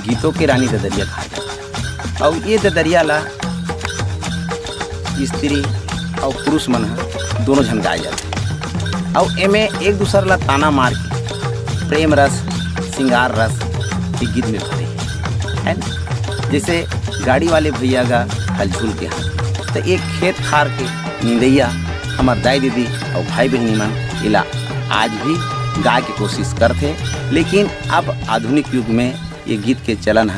गीतों के रानी ददरिया कहा जाता। और ये ददरिया ला स्त्री और पुरुष मन दोनों झन गाए जाते। और एमे एक दूसर ला ताना मार के प्रेम रस श्रृंगार रस के गीत में भरे है ना। जैसे गाड़ी वाले भैया का हलझुल के हाथ, तो एक खेत खार के नींदैया हमार दाई दीदी और भाई बहनी मन इला आज भी गाय की कोशिश करते। लेकिन अब आधुनिक युग में ये गीत के चलन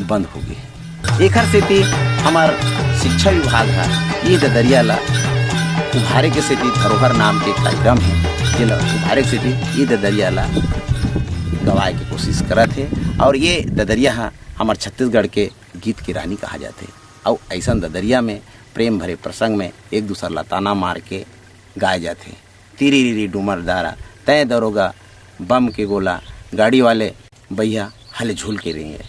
बंद हो गए। एक सेती हमार शिक्षा विभाग ये ददरिया ला उभारे के सेती धरोहर नाम के कार्यक्रम है, जिला उभारे के सेती ये ददरिया ला गवाए की कोशिश करत है। और ये ददरिया हमार छत्तीसगढ़ के गीत की रानी कहा जाते। और ऐसा ददरिया में प्रेम भरे प्रसंग में एक दूसरा ला ताना मार के गाए जाते। तीरी रीरी डूमर दारा तय दरोगा बम के गोला, गाड़ी वाले भैया हले झूल के रही है।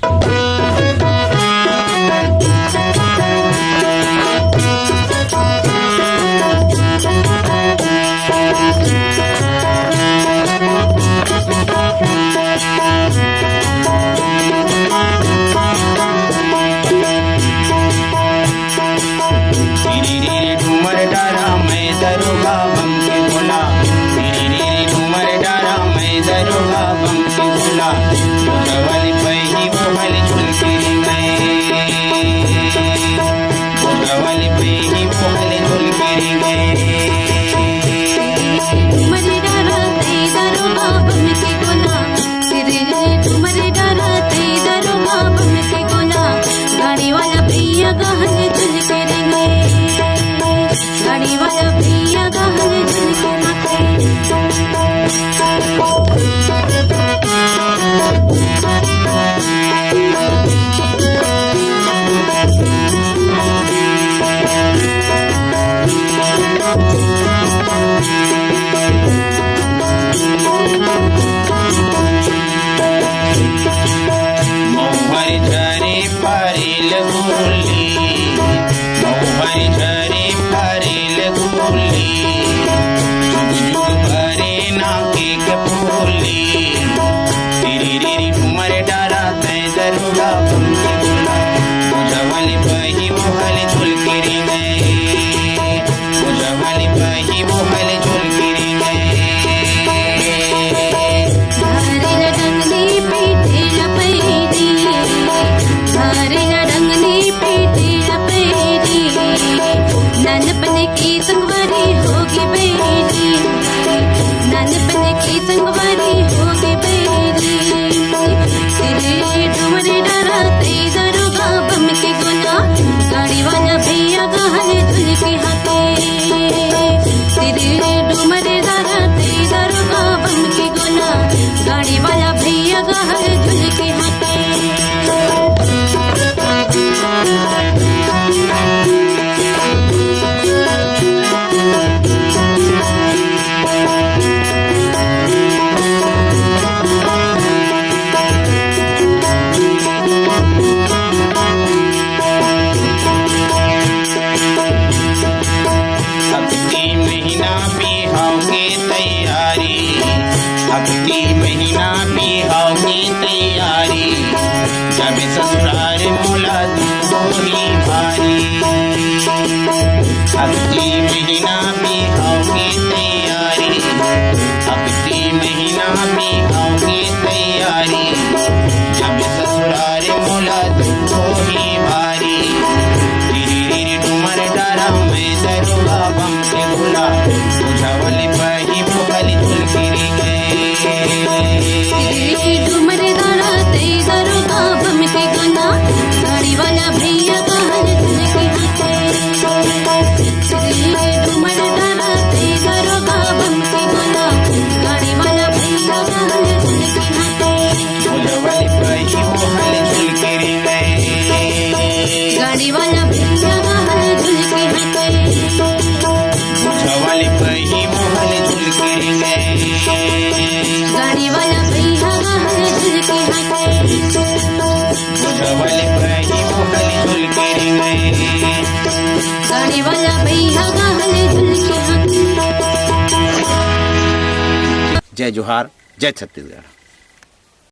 जय जोहार, जय छत्तीसगढ़।